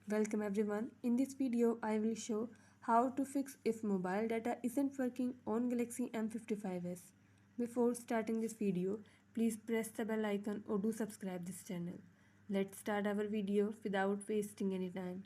Welcome everyone. In this video, I will show how to fix if mobile data isn't working on Galaxy M55s. Before starting this video, please press the bell icon or do subscribe this channel. Let's start our video without wasting any time.